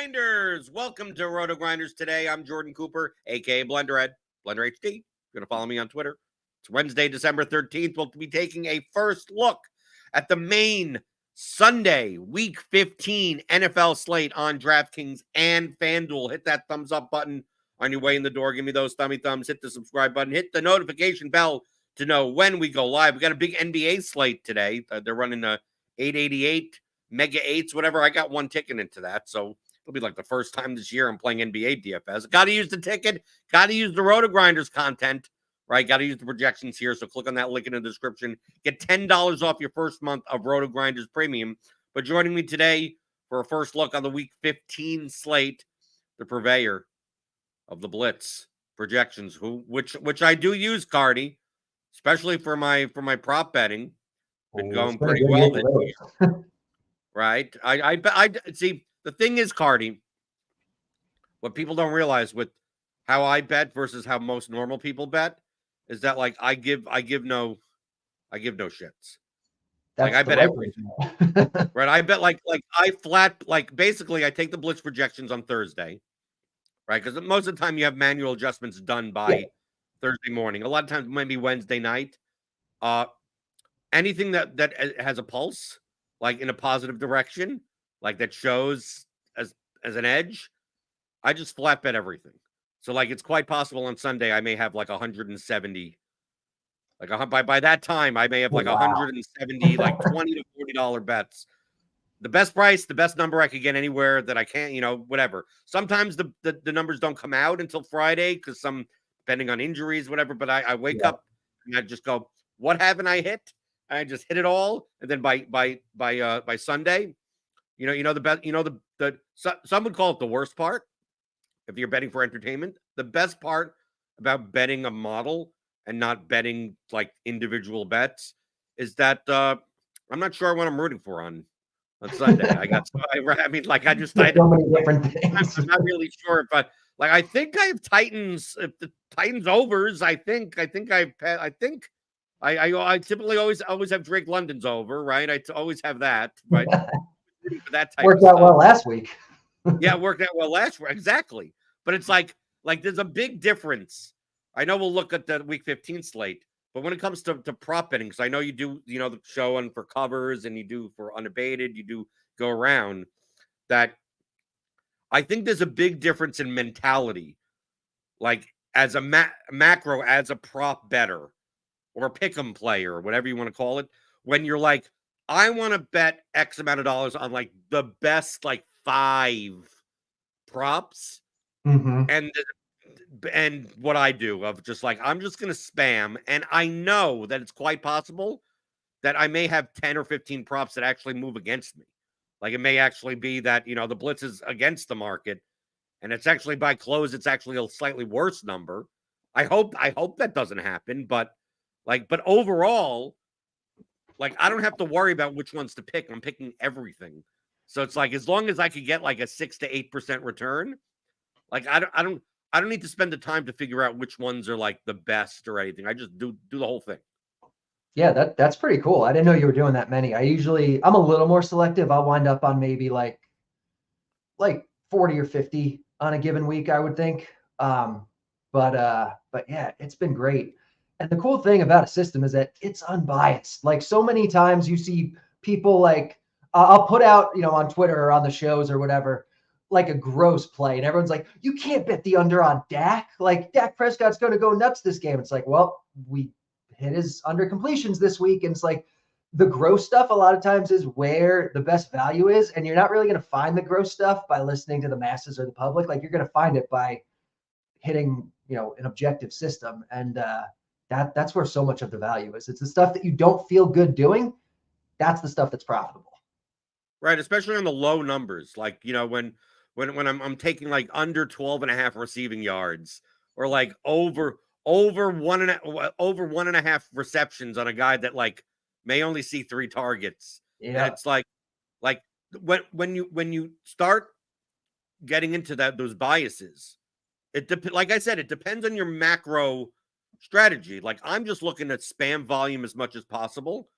RotoGrinders! Welcome to RotoGrinders Today. I'm Jordan Cooper, a.k.a. BlenderHD, BlenderHD. You're going to follow me on Twitter. It's Wednesday, December 13th. We'll be taking a first look at the main Sunday, Week 15 NFL slate on DraftKings and FanDuel. Hit that thumbs up button on your way in the door. Give me those thumbs. Hit the subscribe button. Hit the notification bell to know when we go live. We got a big NBA slate today. They're running a 888 Mega 8s, whatever. I got one ticket into that, so it'll be like the first time this year I'm playing NBA DFS. Got to use the ticket. Got to use the RotoGrinders content, right? Got to use the projections here, so click on that link in the description. Get $10 off your first month of RotoGrinders Premium. But joining me today for a first look on the Week 15 slate, the purveyor of the Blitz projections, which I do use, CARTY, especially for my prop betting. Been going pretty well this year. Right. I see. The thing is, CARTY, what people don't realize with how I bet versus how most normal people bet is that, like, I give no shits. Like, I bet everything. Right. I bet like I flat, like, basically I take the Blitz projections on Thursday, right? Because most of the time you have manual adjustments done by Thursday morning. A lot of times maybe Wednesday night. Anything that has a pulse, like in a positive direction, like that shows as an edge, I just flat bet everything. So, like, it's quite possible on Sunday I may have like 170. Like by that time I may have like 170, like $20 to $40 bets. The best price, the best number I could get anywhere that I can't, whatever. Sometimes the numbers don't come out until Friday because depending on injuries, whatever. But I wake up and I just go, what haven't I hit? I just hit it all, and then by Sunday, some would call it the worst part. If you're betting for entertainment, the best part about betting a model and not betting like individual bets is that I'm not sure what I'm rooting for on Sunday. I just so many different things. I'm not really sure, but like I think I have Titans. If the Titans overs, I think I typically always have Drake London's over, right? I always have that, right? That type worked out well last week. Yeah, it worked out well last week. Exactly. But it's like there's a big difference. I know we'll look at the Week 15 slate, but when it comes to prop betting, because I know you do, the show on for covers and you do for unabated, you do go around, that I think there's a big difference in mentality. Like as a macro, as a prop better, or a pick'em player, or whatever you want to call it, when you're like, I want to bet X amount of dollars on like the best like 5 props, and what I do of just like, I'm just going to spam, and I know that it's quite possible that I may have 10 or 15 props that actually move against me. Like it may actually be that, the Blitz is against the market, and it's actually by close, it's actually a slightly worse number. I hope that doesn't happen, but overall, like, I don't have to worry about which ones to pick. I'm picking everything. So it's like, as long as I could get like a 6 to 8% return, like I don't need to spend the time to figure out which ones are like the best or anything. I just do the whole thing. Yeah, that's pretty cool. I didn't know you were doing that many. I'm a little more selective. I'll wind up on maybe like 40 or 50 on a given week, I would think. But yeah, it's been great. And the cool thing about a system is that it's unbiased. Like so many times you see people like, I'll put out, on Twitter or on the shows or whatever, like a gross play. And everyone's like, you can't bet the under on Dak. Like Dak Prescott's going to go nuts this game. It's like, well, we hit his under completions this week. And it's like the gross stuff a lot of times is where the best value is. And you're not really going to find the gross stuff by listening to the masses or the public. Like you're going to find it by hitting, an objective system. And, that's where so much of the value is. It's the stuff that you don't feel good doing. That's the stuff that's profitable. Right. Especially on the low numbers. Like, when I'm taking like under 12.5 receiving yards, or like over 1.5 receptions on a guy that like may only see 3 targets. Yeah. And it's like when you start getting into those biases, like I said, it depends on your macro strategy. Like I'm just looking at spam volume as much as possible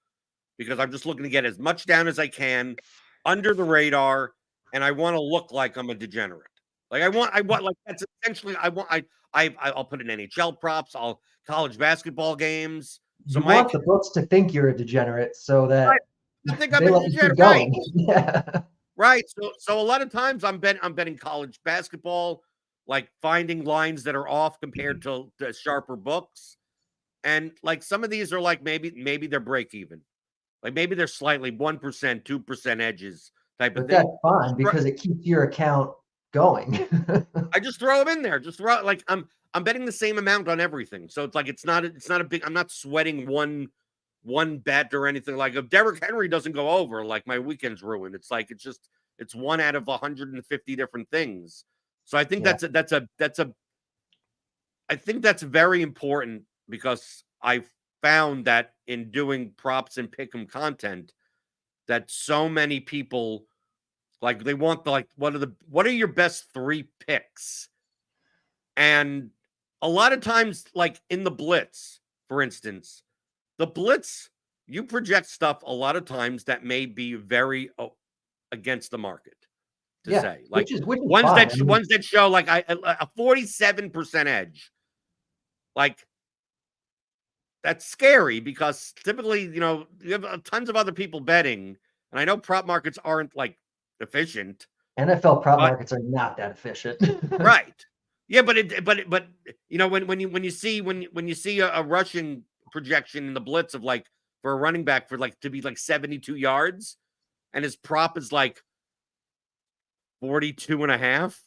because I'm just looking to get as much down as I can under the radar and I want to look like I'm a degenerate. Like I want like that's essentially I'll put in NHL props, I'll college basketball games. So You want the books to think you're a degenerate so that I think I'm they a let you degenerate, keep right? going. Yeah. Right. So a lot of times I'm betting college basketball, like finding lines that are off compared to sharper books. And like some of these are like maybe they're break even. Like maybe they're slightly 1%, 2% edges type of But that's thing. fine because it keeps your account going. I just throw them in there. Just throw like I'm betting the same amount on everything. So it's like it's not a big, I'm not sweating one bet or anything. Like if Derrick Henry doesn't go over, like my weekend's ruined. It's like it's one out of 150 different things. So I think Yeah. I think that's very important because I've found that in doing props and pick'em content that so many people like they want the like what are your best 3 picks? And a lot of times, like in the blitz, for instance, the blitz, you project stuff a lot of times that may be very against the market to Yeah, say, like which is ones fine. that ones that show like a 47% edge, like that's scary because typically, you have tons of other people betting, and I know prop markets aren't like efficient, NFL prop but markets are not that efficient. right. Yeah, but when you see a rushing projection in the blitz of like for a running back for like to be like 72 yards and his prop is like 42 and a half,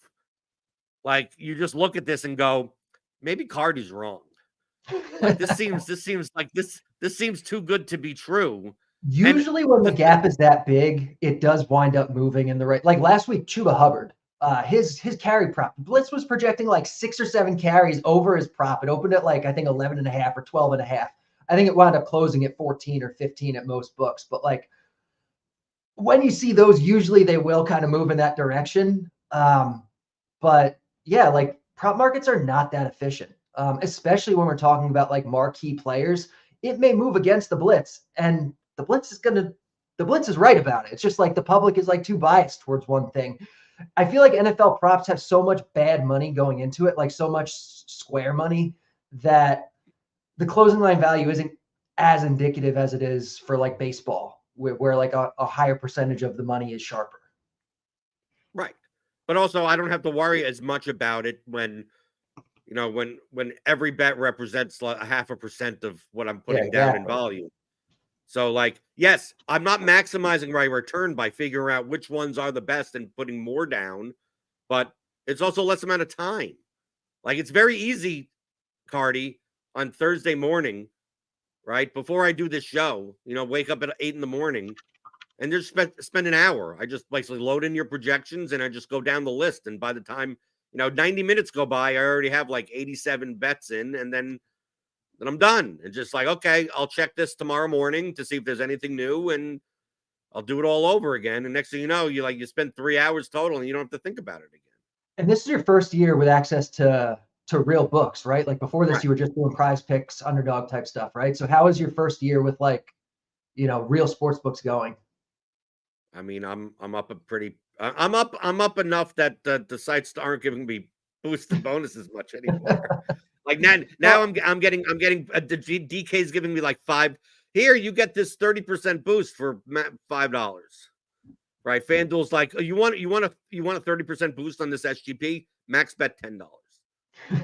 like you just look at this and go, maybe Carty's wrong. Like this seems like this seems too good to be true. And Usually when the gap is that big, it does wind up moving in the right. Like last week, Chuba Hubbard, his carry prop, Blitz was projecting like 6 or 7 carries over his prop. It opened at like, I think 11 and a half or 12 and a half. I think it wound up closing at 14 or 15 at most books. But like when you see those, usually they will kind of move in that direction. But yeah, like prop markets are not that efficient, especially when we're talking about like marquee players. It may move against the blitz, and the blitz is right about it. It's just like the public is like too biased towards one thing. I feel like NFL props have so much bad money going into it, like so much square money, that the closing line value isn't as indicative as it is for like baseball, where like a higher percentage of the money is sharper. right. But also I don't have to worry as much about it when when every bet represents like a 0.5% of what I'm Yeah, putting down in exactly. volume. So like, yes, I'm not maximizing my return by figuring out which ones are the best and putting more down, but it's also less amount of time. Like it's very easy, Carty, on Thursday morning, right? Before I do this show, wake up at 8 in the morning and just spend an hour. I just basically load in your projections and I just go down the list. And by the time, 90 minutes go by, I already have like 87 bets in, and then I'm done. And just like, okay, I'll check this tomorrow morning to see if there's anything new, and I'll do it all over again. And next thing you know, you spend 3 hours total and you don't have to think about it again. And this is your first year with access to real books, right? Like before this, Right. you were just doing prize picks, underdog type stuff, right? So how is your first year with like, real sports books going? I mean, I'm up a pretty I'm up enough that the sites aren't giving me boosts and bonuses much anymore. Like now Well, I'm getting the DK's giving me like 5. Here you get this 30% boost for $5. Right? FanDuel's like, oh, you want a 30% boost on this SGP? Max bet $10.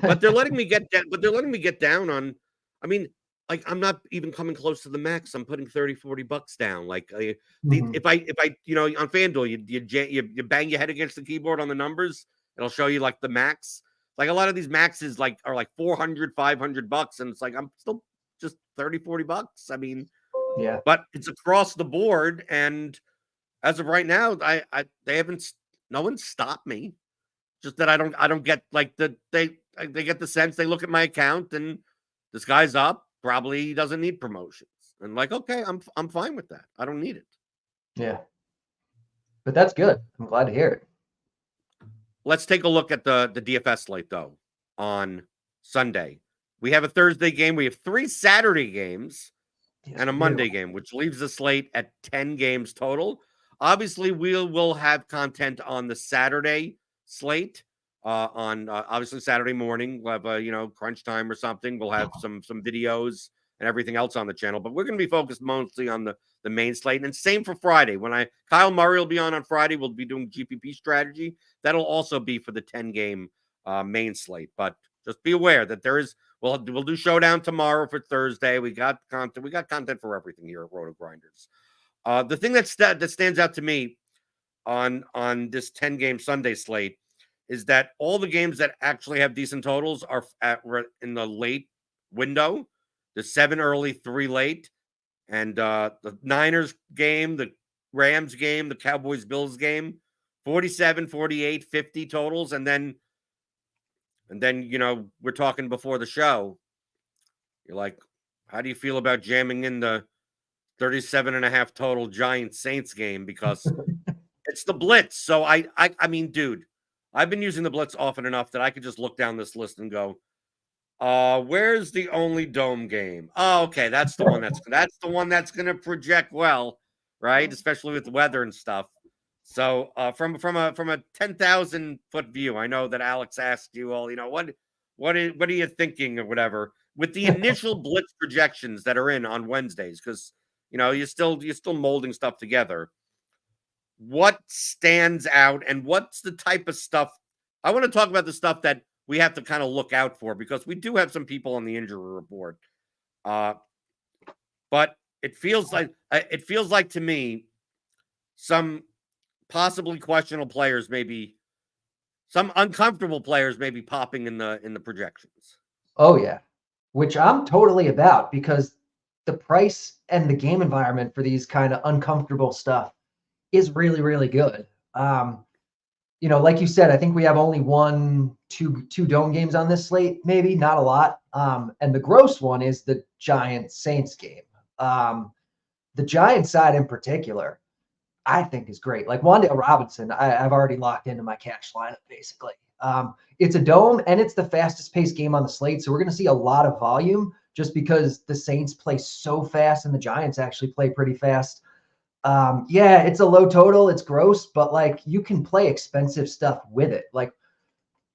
But they're letting me get down. But they're letting me get down on. I mean, like I'm not even coming close to the max. I'm putting 30, $40 down. Like mhm. if I on FanDuel you bang your head against the keyboard on the numbers, it'll show you like the max. Like a lot of these maxes like are like 400, $500, and it's like I'm still just 30, $40. I mean, Yeah. but it's across the board, and as of right now, they haven't. No one stopped me. Just that I don't get like they get the sense they look at my account and this guy's up. Probably he doesn't need promotions. And like, okay, I'm fine with that. I don't need it. Yeah. But that's good. I'm glad to hear it. Let's take a look at the DFS slate though. On Sunday, we have a Thursday game. We have 3 Saturday games Yes, and a we do. Monday game, which leaves the slate at 10 games total. Obviously, we'll have content on the Saturday slate. On obviously Saturday morning, we'll have crunch time or something. We'll have some videos and everything else on the channel, but we're going to be focused mostly on the main slate. And same for Friday. When Kyle Murray will be on Friday, we'll be doing GPP strategy. That'll also be for the 10-game main slate. But just be aware that we'll do showdown tomorrow for Thursday. We got content. We got content for everything here at RotoGrinders. The thing that stands out to me on this 10-game Sunday slate is that all the games that actually have decent totals are in the late window. The 7 early, 3 late, and the Niners game, the Rams game, the Cowboys Bills game, 47, 48, 50 totals, and then we're talking before the show. You're like, how do you feel about jamming in the 37.5 total Giants Saints game because it's the blitz? So I mean, dude, I've been using the blitz often enough that I could just look down this list and go, where's the only dome game? Oh, okay, that's the one that's going to project well, right? Especially with the weather and stuff. So from a 10,000 foot view, I know that Alex asked you all, what are you thinking or whatever with the initial blitz projections that are in on Wednesdays, because you're still molding stuff together. What stands out and what's the type of stuff? I want to talk about the stuff that we have to kind of look out for, because we do have some people on the injury report. But it feels like to me some possibly questionable players, maybe some uncomfortable players, maybe popping in the projections. Oh yeah, which I'm totally about, because the price and the game environment for these kind of uncomfortable stuff is really, really good. Like you said, I think we have only two dome games on this slate, maybe not a lot. And the gross one is the Giants Saints game. The Giants side in particular, I think is great. Like Wan'Dale Robinson, I've already locked into my cash lineup basically. It's a dome and it's the fastest paced game on the slate. So we're going to see a lot of volume just because the Saints play so fast and the Giants actually play pretty fast. Yeah, it's a low total. It's gross, but like you can play expensive stuff with it. Like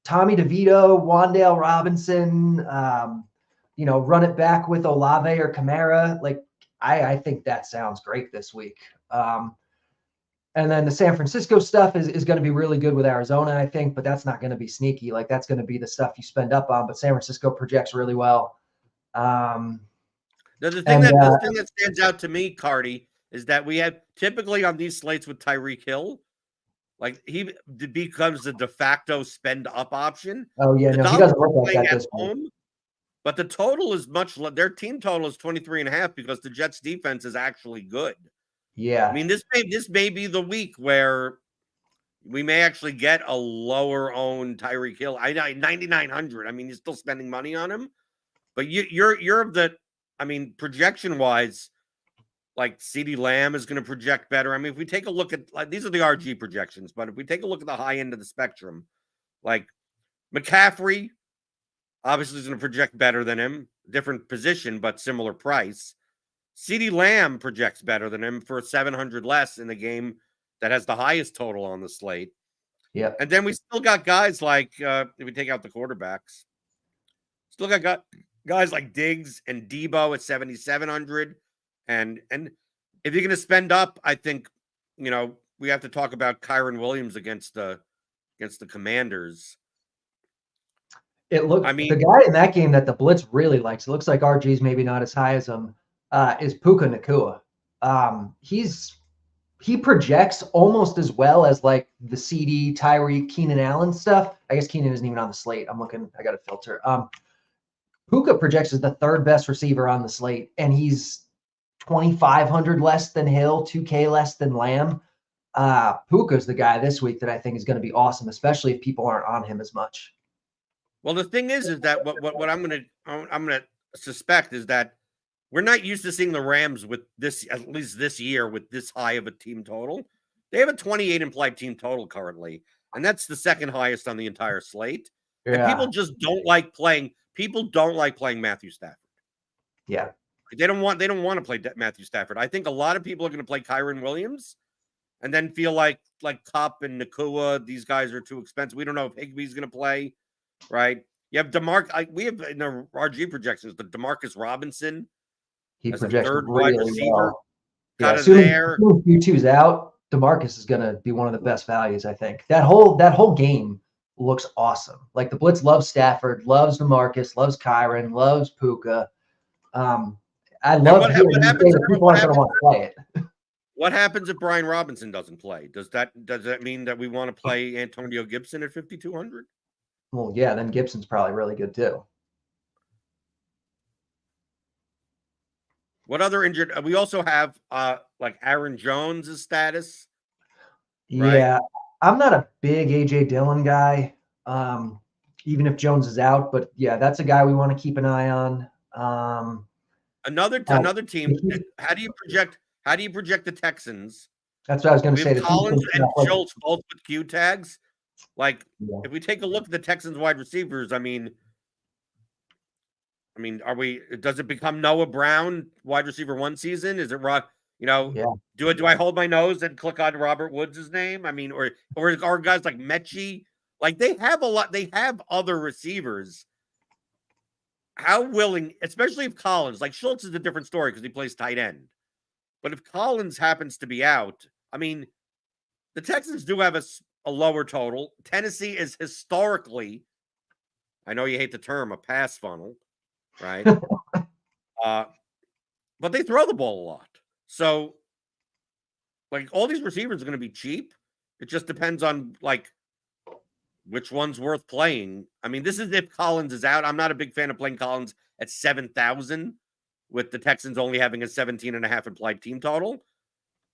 Tommy DeVito, Wan'Dale Robinson, run it back with Olave or Kamara. Like I think that sounds great this week. And then the San Francisco stuff is going to be really good with Arizona, I think, but that's not going to be sneaky. Like that's going to be the stuff you spend up on, but San Francisco projects really well. The thing that stands out to me, CARTY, is that we have typically on these slates with Tyreek Hill, like he becomes the de facto spend up option. Oh yeah, the no, he Dolphins doesn't look like that at this home, but the total is their team total is 23.5 because the Jets defense is actually good. Yeah. I mean, this may be the week where we may actually get a lower owned Tyreek Hill. 9,900. I mean, you're still spending money on him, but you're of the, I mean, projection wise, like CeeDee Lamb is going to project better. I mean, if we take a look at, like, these are the RG projections, but if we take a look at the high end of the spectrum, like McCaffrey obviously is going to project better than him, different position, but similar price. CeeDee Lamb projects better than him for 700 less in the game that has the highest total on the slate. Yeah. And then we still got guys like, if we take out the quarterbacks, still got guys like Diggs and Debo at 7,700. And if you're going to spend up, I think, we have to talk about Kyron Williams against the Commanders. The guy in that game that the Blitz really likes, it looks like RG's maybe not as high as him, is Puka Nacua. He projects almost as well as like the CD, Tyreek, Keenan Allen stuff. I guess Keenan isn't even on the slate. I got to filter. Puka projects as the third best receiver on the slate, and he's 2,500 less than Hill, 2K less than Lamb. Puka's the guy this week that I think is going to be awesome, especially if people aren't on him as much. Well, the thing is that what I'm gonna suspect is that we're not used to seeing the Rams with this, at least this year, with this high of a team total. They have a 28 implied team total currently, and that's the second highest on the entire slate. Yeah. And people just don't like playing. People don't like playing Matthew Stafford. Yeah, they don't want to play Matthew Stafford. I think a lot of people are going to play Kyron Williams, and then feel like Kupp and Nakua, these guys are too expensive. We don't know if Higbee's going to play, right? You have we have in the RG projections the Demarcus Robinson He as a projects third wide really receiver, well. Yeah, kind as of soon as there. Q2's out, DeMarcus is going to be one of the best values, I think. That whole game looks awesome. Like the blitz loves Stafford, loves DeMarcus, loves Kyron, loves Puka. I love what hearing you say happens? that people aren't going to want to play it. What happens if Brian Robinson doesn't play? Does that mean that we want to play Antonio Gibson at 5,200? Well, yeah, then Gibson's probably really good too. What other injured? We also have like Aaron Jones' status. Yeah, right? I'm not a big AJ Dillon guy, even if Jones is out. But yeah, that's a guy we want to keep an eye on. Another team. How do you project the Texans? That's what I was going to We say. have The Collins and like, Schultz both with Q tags. Like, yeah. if we take a look at the Texans wide receivers, I mean, does it become Noah Brown wide receiver one season? Is it Yeah. Do I hold my nose and click on Robert Woods' name? I mean, or are guys like Mechie? Like they have other receivers. How willing, especially if Collins, like Schultz is a different story because he plays tight end. But if Collins happens to be out, I mean, the Texans do have a lower total. Tennessee is historically, I know you hate the term, a pass funnel, right? But they throw the ball a lot. So, like, all these receivers are going to be cheap. It just depends on, like, which one's worth playing. I mean, this is if Collins is out. I'm not a big fan of playing Collins at 7,000 with the Texans only having a 17.5 implied team total.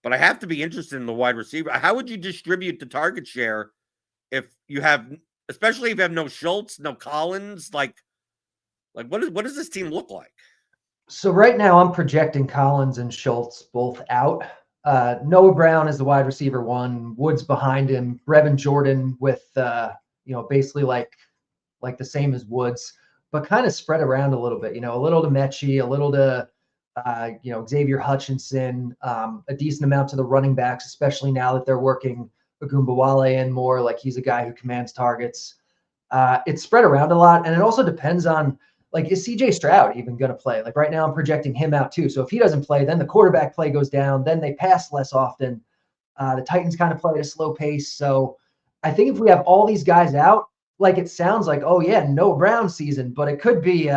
But I have to be interested in the wide receiver. How would you distribute the target share if you have, especially if you have no Schultz, no Collins? Like what does this team look like? So right now I'm projecting Collins and Schultz both out. Noah Brown is the wide receiver one. Woods behind him. Brevin Jordan with basically like the same as Woods, but kind of spread around a little bit. A little to Mechie, a little to Xavier Hutchinson, a decent amount to the running backs, especially now that they're working Ogunbowale in more. Like he's a guy who commands targets. It's spread around a lot, and it also depends on, like, is CJ Stroud even going to play? Like right now I'm projecting him out too. So if he doesn't play, then the quarterback play goes down. Then they pass less often. The Titans kind of play at a slow pace. So I think if we have all these guys out, like it sounds like, oh yeah, no Brown season, but it could be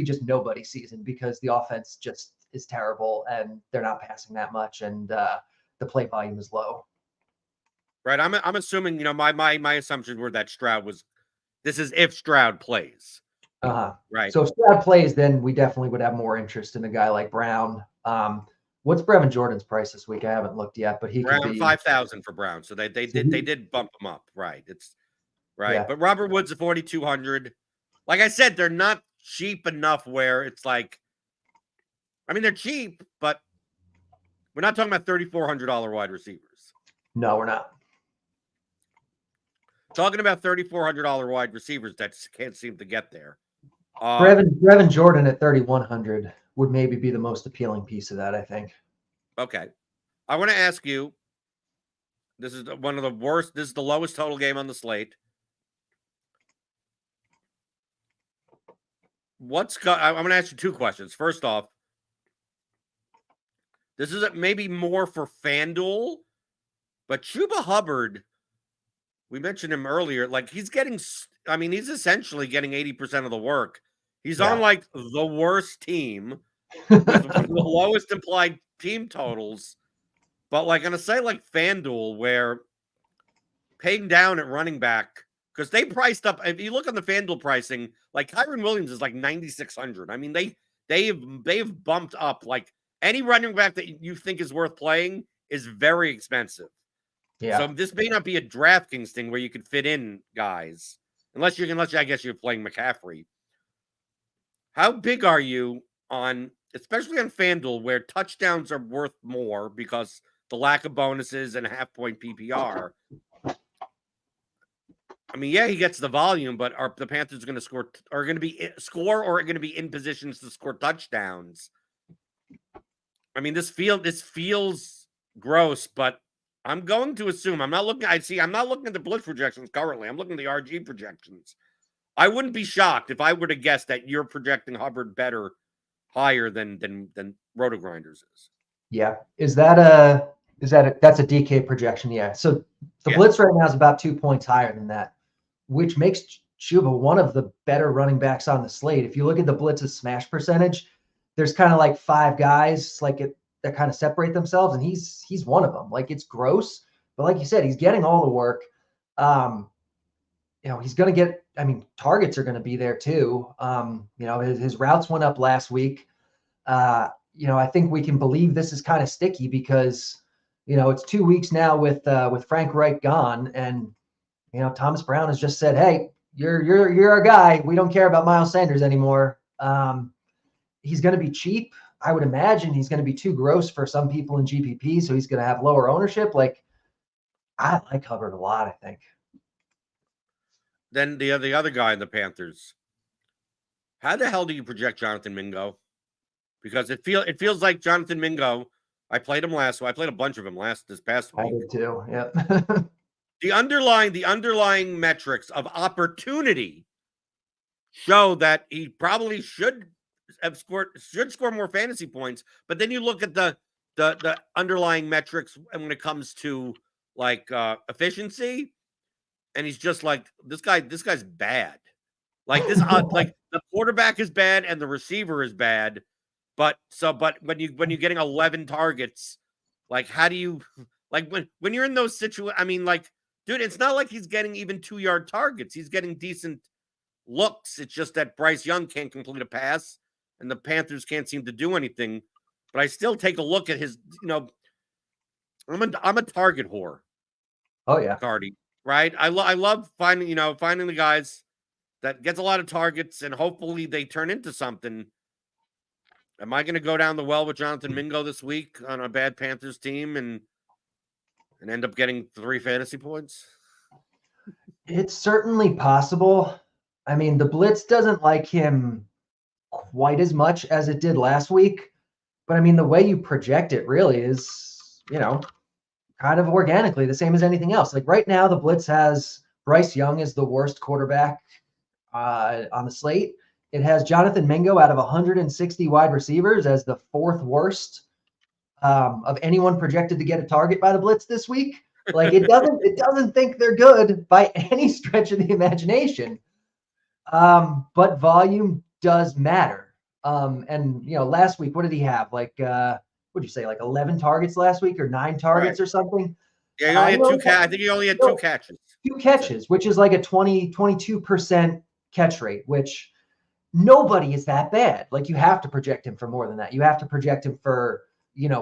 just nobody season because the offense just is terrible and they're not passing that much and the play volume is low. Right. I'm assuming, my assumptions were that this is if Stroud plays. Right. So if Stroud plays, then we definitely would have more interest in a guy like Brown. What's Brevin Jordan's price this week? I haven't looked yet, but he Brown could be 5,000 for Brown. So they did bump him up. Right. It's right. Yeah. But Robert Woods at 4,200. Like I said, they're not cheap enough where it's like, I mean, they're cheap, but we're not talking about $3,400 wide receivers. No, we're not. Talking about $3,400 wide receivers that can't seem to get there. Brevin Jordan at 3,100 would maybe be the most appealing piece of that, I think. Okay. I want to ask you, this is one of the worst, this is the lowest total game on the slate. I'm going to ask you two questions. First off, this is maybe more for FanDuel, but Chuba Hubbard, we mentioned him earlier, like he's essentially getting 80% of the work. He's on like the worst team with one of the lowest implied team totals. But like on a site like FanDuel, where paying down at running back, because they priced up, if you look on the FanDuel pricing, like Kyron Williams is like 9,600. I mean, they've bumped up. Like any running back that you think is worth playing is very expensive. Yeah. So this may not be a DraftKings thing where you could fit in guys, unless I guess you're playing McCaffrey. How big are you on, especially on FanDuel, where touchdowns are worth more because the lack of bonuses and half-point PPR? I mean, yeah, he gets the volume, but are the Panthers going to score or going to be in positions to score touchdowns? I mean, this feels gross, but I'm going to assume I'm not looking at the blitz projections currently. I'm looking at the RG projections. I wouldn't be shocked if I were to guess that you're projecting Hubbard higher than RotoGrinders is. Yeah. That's a DK projection? Yeah. So the Yeah. blitz right now is about 2 points higher than that, which makes Chuba one of the better running backs on the slate. If you look at the blitz's smash percentage, there's kind of like 5 guys that kind of separate themselves, and he's one of them. Like, it's gross, but like you said, he's getting all the work. He's going to get, targets are going to be there too. His routes went up last week. I think we can believe this is kind of sticky because, it's 2 weeks now with Frank Reich gone, and Thomas Brown has just said, "Hey, you're our guy. We don't care about Miles Sanders anymore." He's going to be cheap. I would imagine he's going to be too gross for some people in GPP, so he's going to have lower ownership. Like, I like Hubbard a lot, I think. Then the other guy in the Panthers. How the hell do you project Jonathan Mingo? Because it feels like Jonathan Mingo. I played him last. So I played a bunch of him this past week. I did too. Yeah. The underlying metrics of opportunity show that he probably should score more fantasy points. But then you look at the underlying metrics, and when it comes to like efficiency, and he's just like, this guy's bad. Like this, like the quarterback is bad and the receiver is bad. But when you're getting 11 targets, like, how do you, like, when you're in those situations? Dude, it's not like he's getting even 2-yard targets. He's getting decent looks. It's just that Bryce Young can't complete a pass, and the Panthers can't seem to do anything. But I still take a look at his. I'm a target whore. Oh yeah, CARTY. Right? I love finding the guys that gets a lot of targets, and hopefully they turn into something. Am I going to go down the well with Jonathan Mingo this week on a bad Panthers team and end up getting 3 fantasy points? It's certainly possible. The blitz doesn't like him quite as much as it did last week, but the way you project it really is, kind of organically the same as anything else. Like right now, the blitz has Bryce Young as the worst quarterback on the slate. It has Jonathan Mingo out of 160 wide receivers as the 4th worst of anyone projected to get a target by the blitz this week. Like, it doesn't think they're good by any stretch of the imagination. But volume does matter. Last week, what did he have? Like, what'd you say? Like 11 targets last week, or 9 targets, right, or something? Yeah, he only had 2 I think he only had 2 catches. 2 catches, which is like a 22% catch rate, which nobody is that bad. Like, you have to project him for more than that. You have to project him for,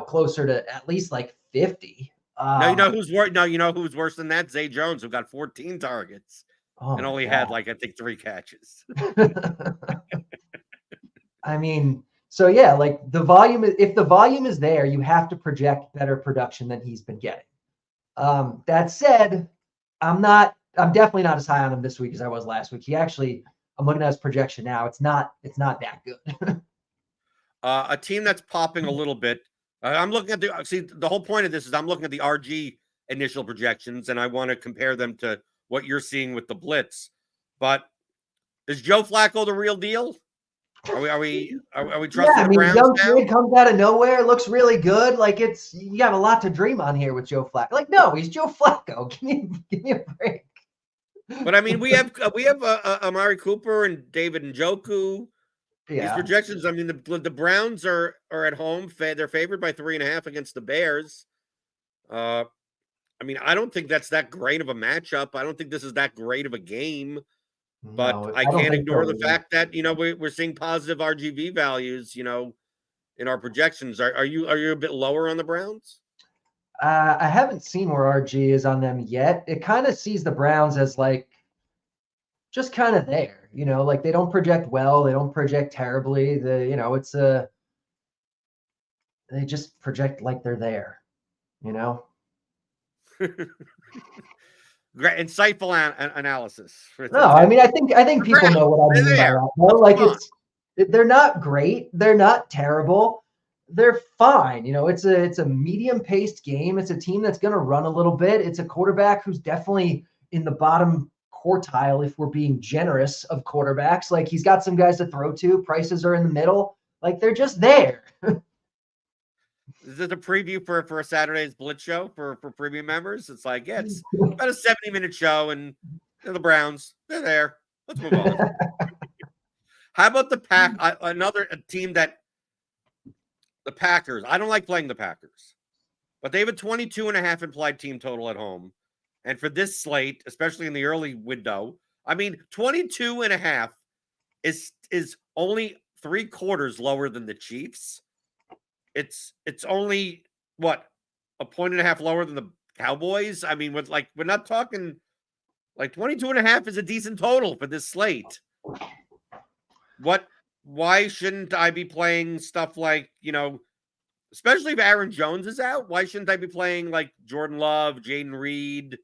closer to at least like 50. No, you know who's worse? No, you know who's worse than that? Zay Jones, who got 14 targets and only had like, I think, 3 catches. So yeah, like if the volume is there, you have to project better production than he's been getting. That said, I'm definitely not as high on him this week as I was last week. I'm looking at his projection now. It's not that good. A team that's popping a little bit. I'm looking at the whole point of this is I'm looking at the RG initial projections, and I want to compare them to what you're seeing with the blitz. But is Joe Flacco the real deal? Are we trusting the Browns young now? Kid comes out of nowhere, looks really good. Like, you have a lot to dream on here with Joe Flacco. Like, no, he's Joe Flacco. Give me a break. But we have Amari Cooper and David Njoku. Yeah. These projections. The Browns are at home. They're favored by 3.5 against the Bears. I don't think that's that great of a matchup. I don't think this is that great of a game. But I can't ignore the fact that we're seeing positive RGV values. In our projections. Are you a bit lower on the Browns? I haven't seen where RG is on them yet. It kind of sees the Browns as like just kind of there. Like, they don't project well, they don't project terribly. They just project like they're there. Great, insightful analysis. No, I think people know what I mean by that. No, like, they're not great, they're not terrible. they're fine. It's a medium paced game. It's a team that's going to run a little bit. It's a quarterback who's definitely in the bottom quartile, if we're being generous, of quarterbacks. Like, he's got some guys to throw to. Prices are in the middle. Like, they're just there. Is it a preview for a Saturday's Blitz show for premium members? It's like, yeah, it's about a 70-minute show, and they're the Browns. They're there. Let's move on. How about the Pack? Another team that the Packers. I don't like playing the Packers, but they have a 22.5 implied team total at home. And for this slate, especially in the early window, I mean, 22.5 is only 3/4 lower than the Chiefs. It's only what, a 1.5 lower than the Cowboys. I mean, we're not talking like 22.5 is a decent total for this slate. Why shouldn't I be playing stuff like, especially if Aaron Jones is out? Why shouldn't I be playing like Jordan Love, Jaden Reed?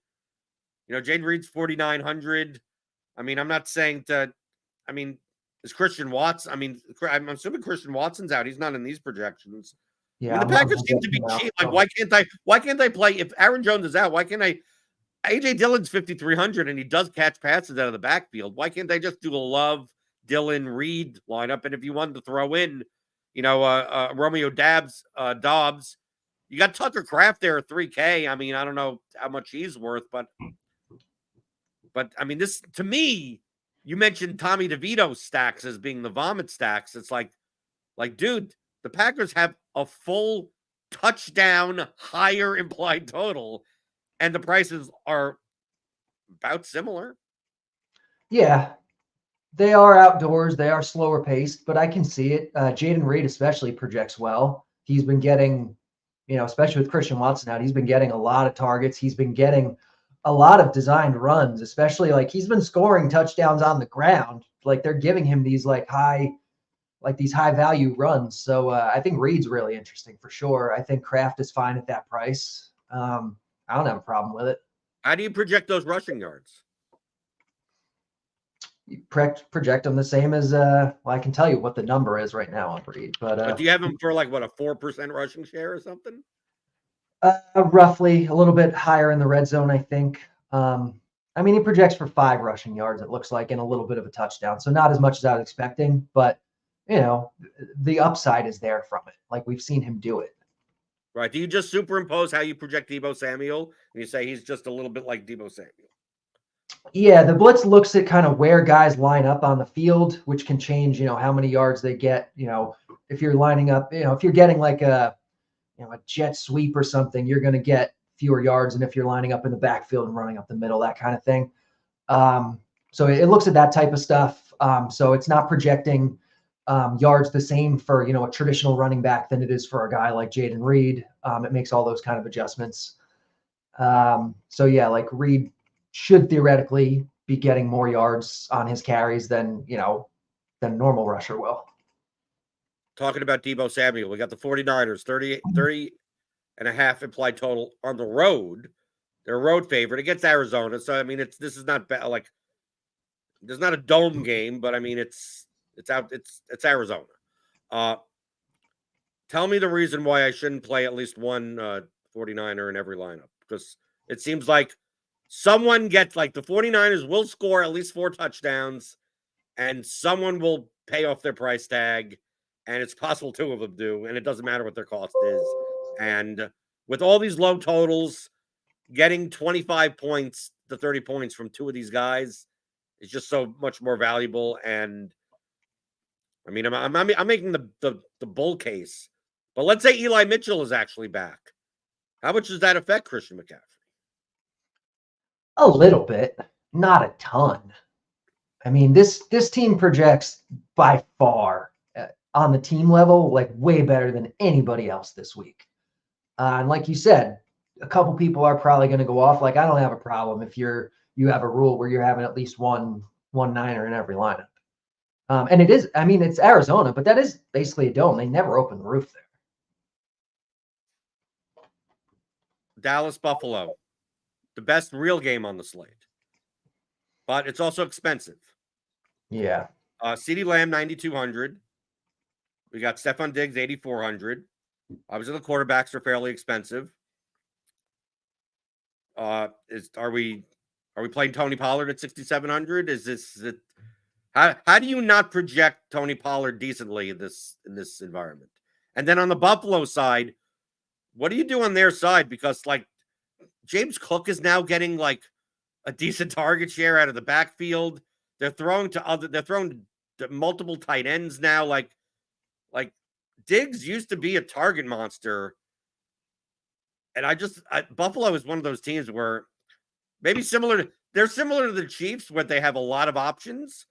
Jaden Reed's 4,900. I mean, I'm not saying that. I mean, is Christian Watts? I mean, I'm assuming Christian Watson's out. He's not in these projections. Yeah, I mean, the Packers seem to be cheap. Like, why can't I play if Aaron Jones is out? Why can't I? AJ Dillon's 5,300 and he does catch passes out of the backfield. Why can't they just do a Love, Dillon, Reed lineup? And if you wanted to throw in, Romeo Dobbs, you got Tucker Kraft there at 3K. I mean, I don't know how much he's worth, but I mean, this, to me, you mentioned Tommy DeVito's stacks as being the vomit stacks. It's like, dude, the Packers have a full touchdown higher implied total, and the prices are about similar. Yeah, they are outdoors. They are slower paced, but I can see it. Jaden Reed especially projects well. He's been getting, especially with Christian Watson out, he's been getting a lot of targets. He's been getting a lot of designed runs, especially like he's been scoring touchdowns on the ground. Like, they're giving him these high value runs. So I think Reed's really interesting for sure. I think Kraft is fine at that price. I don't have a problem with it. How do you project those rushing yards? You project them the same as I can tell you what the number is right now on Reed, but do you have them for like what, a 4% rushing share or something? Roughly a little bit higher in the red zone, I think. I mean, he projects for 5 rushing yards, it looks like, and a little bit of a touchdown. So not as much as I was expecting, but the upside is there from it. Like, we've seen him do it. Right. Do you just superimpose how you project Deebo Samuel and you say he's just a little bit like Deebo Samuel? Yeah, the blitz looks at kind of where guys line up on the field, which can change, how many yards they get. If you're lining up, if you're getting like a jet sweep or something, you're going to get fewer yards than if you're lining up in the backfield and running up the middle, that kind of thing. So it looks at that type of stuff. So it's not projecting yards the same for, a traditional running back than it is for a guy like Jaden Reed. It makes all those kind of adjustments. So yeah, like Reed should theoretically be getting more yards on his carries than normal rusher will. Talking about Deebo Samuel, we got the 49ers, 30.5 implied total on the road. They're a road favorite against Arizona. So, I mean, this is not like, there's not a dome game, but I mean, it's Arizona. Tell me the reason why I shouldn't play at least one 49er in every lineup, because it seems like someone gets, like, the 49ers will score at least 4 touchdowns and someone will pay off their price tag, and it's possible 2 of them do, and it doesn't matter what their cost is. And with all these low totals, getting 25 points to 30 points from 2 of these guys is just so much more valuable. And I mean, I'm making the bull case, but let's say Eli Mitchell is actually back. How much does that affect Christian McCaffrey? A little bit, not a ton. I mean, this team projects by far on the team level, like, way better than anybody else this week. And like you said, a couple people are probably going to go off. Like, I don't have a problem if you have a rule where you're having at least one Niner in every lineup. And it is, I mean, it's Arizona, but that is basically a dome. They never open the roof there. Dallas Buffalo, the best real game on the slate, but it's also expensive. Yeah. CeeDee Lamb 9,200, We got Stephon Diggs, 8,400. Obviously, the quarterbacks are fairly expensive. Are we playing Tony Pollard at 6,700? Is this how do you not project Tony Pollard decently in this environment? And then on the Buffalo side, what do you do on their side? Because like James Cook is now getting like a decent target share out of the backfield. They're throwing to multiple tight ends now. Like Diggs used to be a target monster. And Buffalo is one of those teams where maybe they're similar to the Chiefs where they have a lot of options,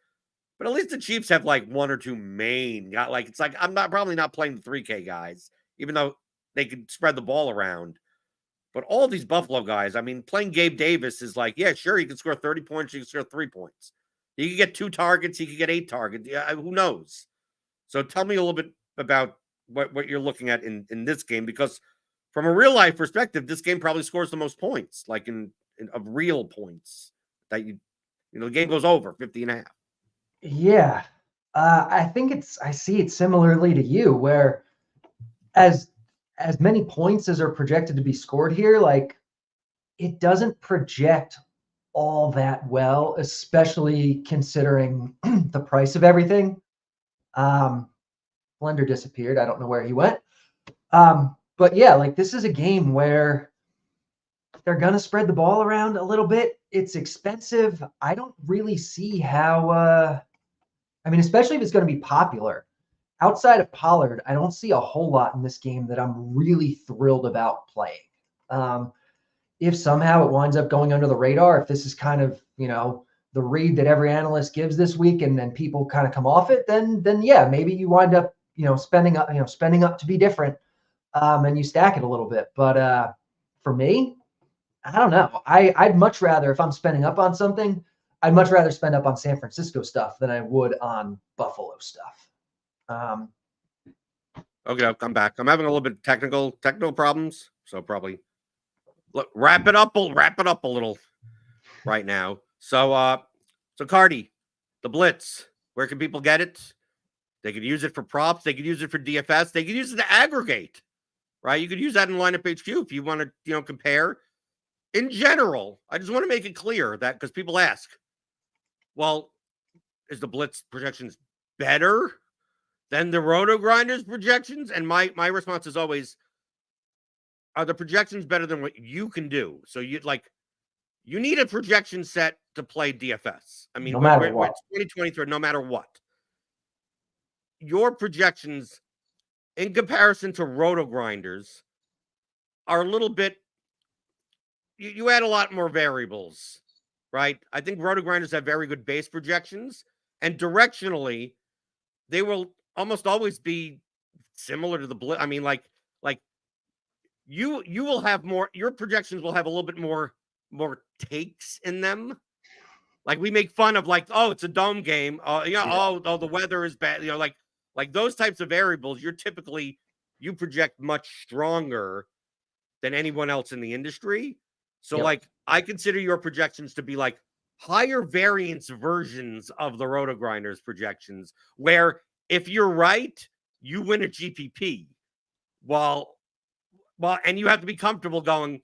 but at least the Chiefs have like one or two main. It's like I'm probably not playing the 3K guys, even though they can spread the ball around. But all these Buffalo guys, I mean, playing Gabe Davis is like, yeah, sure, he can score 30 points, he can score 3 points. He could get 2 targets, he could get 8 targets. Yeah, who knows? So tell me a little bit about what you're looking at in this game, because from a real life perspective, this game probably scores the most points, like of real points that the game goes over 50.5. Yeah. I see it similarly to you, where as many points as are projected to be scored here, like it doesn't project all that well, especially considering the price of everything. Blender disappeared. I don't know where he went. But yeah, like this is a game where they're going to spread the ball around a little bit. It's expensive. I don't really see how, especially if it's going to be popular. Outside of Pollard, I don't see a whole lot in this game that I'm really thrilled about playing. If somehow it winds up going under the radar, if this is kind of, the read that every analyst gives this week and then people kind of come off it, then yeah, maybe you wind up, spending up to be different, and you stack it a little bit. But for me, I don't know. I'd much rather, if I'm spending up on something, I'd much rather spend up on San Francisco stuff than I would on Buffalo stuff. Okay, I'm back. I'm having a little bit of technical problems, so probably wrap it up a little right now. So CARTY, the Blitz, where can people get it? They could use it for props. They could use it for DFS. They could use it to aggregate, right? You could use that in lineup HQ if you want to, compare. In general, I just want to make it clear that because people ask, well, is the Blitz projections better than the RotoGrinders projections? And my response is always, are the projections better than what you can do? So you need a projection set to play DFS. I mean, no matter what. 2023, no matter what. Your projections in comparison to RotoGrinders are a little bit, you add a lot more variables, right? I think RotoGrinders have very good base projections, and directionally, they will almost always be similar to the Blitz. I mean, like you will have more, your projections will have a little bit more takes in them. Like we make fun of oh, it's a dome game. Oh, the weather is bad. Like those types of variables, you project much stronger than anyone else in the industry. So I consider your projections to be higher variance versions of the RotoGrinders projections, where if you're right, you win a GPP. And you have to be comfortable going,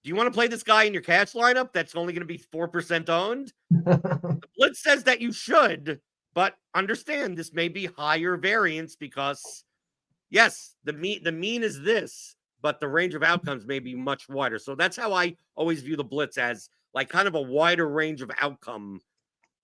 do you want to play this guy in your cash lineup that's only going to be 4% owned? The Blitz says that you should, but understand this may be higher variance because, yes, the mean is this, but the range of outcomes may be much wider. So that's how I always view the Blitz, as kind of a wider range of outcome.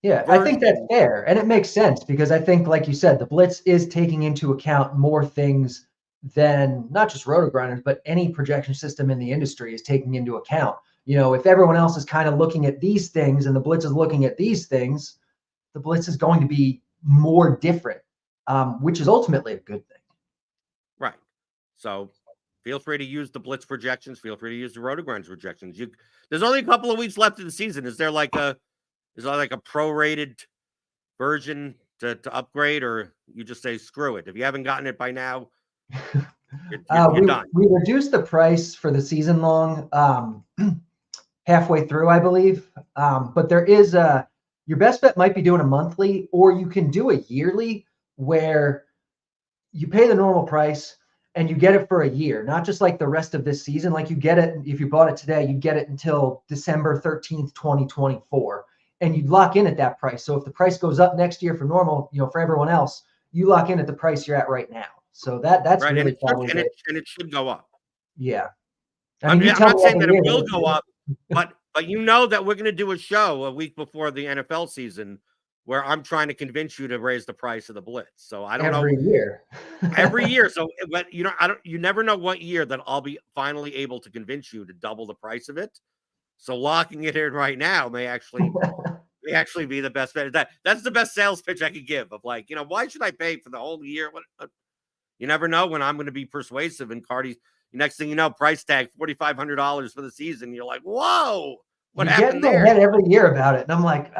Yeah, I think that's fair. And it makes sense because I think, like you said, the Blitz is taking into account more things than not just RotoGrinders, but any projection system in the industry is taking into account. If everyone else is kind of looking at these things and the Blitz is looking at these things, the Blitz is going to be more different, which is ultimately a good thing. Right. So feel free to use the Blitz projections. Feel free to use the RotoGrinders projections. There's only a couple of weeks left of the season. Is there like a prorated version to upgrade, or you just say screw it? If you haven't gotten it by now, you're done. We reduced the price for the season long halfway through, I believe. But there is your best bet might be doing a monthly, or you can do a yearly where you pay the normal price and you get it for a year, not just like the rest of this season. Like you get it, if you bought it today, you get it until December 13th, 2024, and you lock in at that price. So if the price goes up next year for normal, for everyone else, you lock in at the price you're at right now. So that's right, really probably and it should go up. Yeah. I mean, you I'm tell not me saying every that it year will go up, but you know that we're going to do a show a week before the NFL season where I'm trying to convince you to raise the price of the blitz. So I don't know every year. every year. So, but you never know what year that I'll be finally able to convince you to double the price of it. So locking it in right now may actually be the best bet. That's the best sales pitch I could give of like, why should I pay for the whole year? You never know when I'm going to be persuasive, and CARTY's next thing you know, price tag $4,500 for the season. You're like, whoa, what happened there? Get in my head every year about it, and I'm like,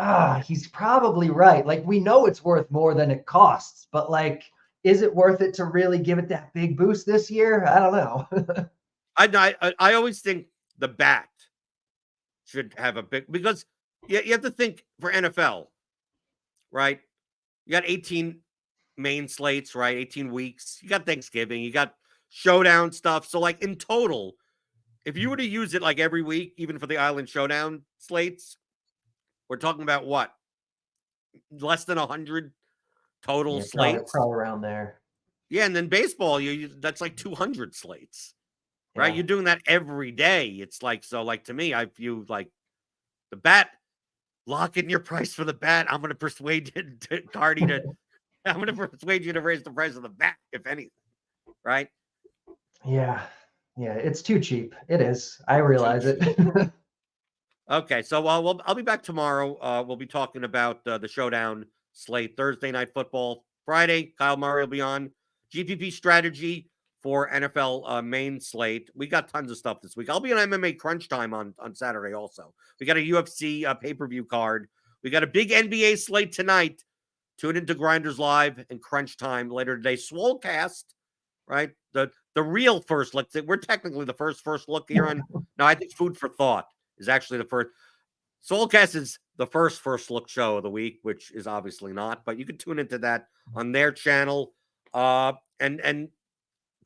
he's probably right. Like we know it's worth more than it costs, but like, is it worth it to really give it that big boost this year? I don't know. I always think the bat should have a big, because you have to think for NFL, right? You got 18 main slates, right? 18 weeks. You got Thanksgiving, you got showdown stuff. So like in total, if you were to use it like every week, even for the Island Showdown slates, we're talking about what? Less than 100 total slates? Probably around there. Yeah, and then baseball, that's like 200 slates, right? You're doing that every day. It's like, so like to me, I view like the bat, lock in your price for the bat. I'm going to persuade CARTY I'm going to persuade you to raise the price of the bat, if anything, right? Yeah, it's too cheap. It is. I realize it. Okay, so I'll be back tomorrow. We'll be talking about the showdown slate, Thursday night football. Friday, Kyle Murray will be on. GPP strategy for NFL main slate. We got tons of stuff this week. I'll be on MMA Crunch Time on Saturday also. We got a UFC pay-per-view card. We got a big NBA slate tonight. Tune into Grinders Live and Crunch Time later today. Swolecast, right? The real first look. We're technically the first look here on. No, I think Food for Thought is actually the first. Swolecast is the first look show of the week, which is obviously not, but you can tune into that on their channel. And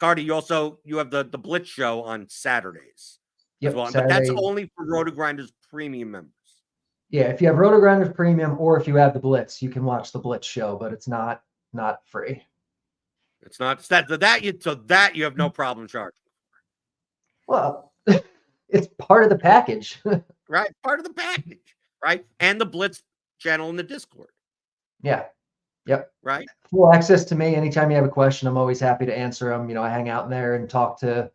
CARTY, you have the Blitz show on Saturdays as well. Saturday. But that's only for RotoGrinders premium members. Yeah, if you have RotoGrinders Premium or if you have the Blitz, you can watch the Blitz show, but it's not free. It's not that you have no problem charging. Well, it's part of the package. Right? Part of the package, right? And the Blitz channel in the Discord. Yeah. Yep. Right? Full access to me. Anytime you have a question, I'm always happy to answer them. I hang out in there and talk to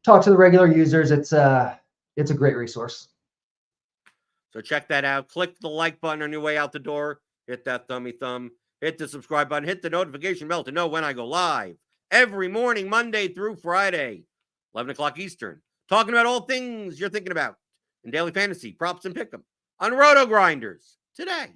the regular users. It's a great resource. So check that out. Click the like button on your way out the door. Hit that thumb. Hit the subscribe button. Hit the notification bell to know when I go live. Every morning, Monday through Friday, 11 o'clock Eastern. Talking about all things you're thinking about in daily fantasy, props, and pick'em on RotoGrinders Today.